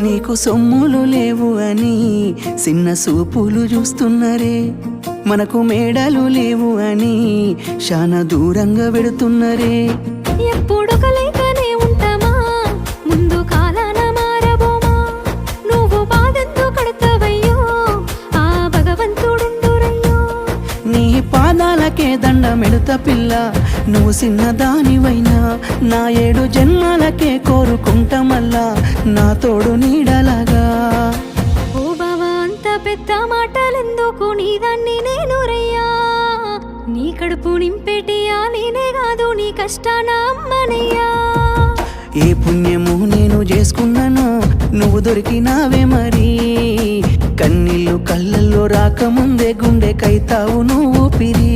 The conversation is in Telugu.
నీకు సొమ్ములు లేవు అని చిన్న సూపులు చూస్తున్నరే, మనకు మేడలు లేవు అని శానా దూరంగా పెడుతున్నరే. ఎప్పుడొక లేకనే ఉంటామా, ముందు కాలాన మారబోమా. నువ్వు బాధంతో కడతావయ్యో, ఆ భగవంతుడుండురయ్యో. నీ పాదాలకే దండమెడుత పిల్ల, నువ్వు చిన్నదానివైనా నా 7 జన్మాలకే కోరుకుంటా మల్లా నా తోడు నీడలాగా. ఓ బావా అంత పెద్ద మాటలెందుకు, నీదాన్ని నేను రయ్యా. నీ కడుపు నింపేటియా నేనే కాదు, నీ కష్టాన అమ్మనయ్యా. ఏ పుణ్యము నేను చేసుకున్నానో నువ్వు దొరికినావే మరి, కన్నీళ్ళు కళ్ళల్లో రాకముందే గుండె కైతావు నువ్వు పిరి.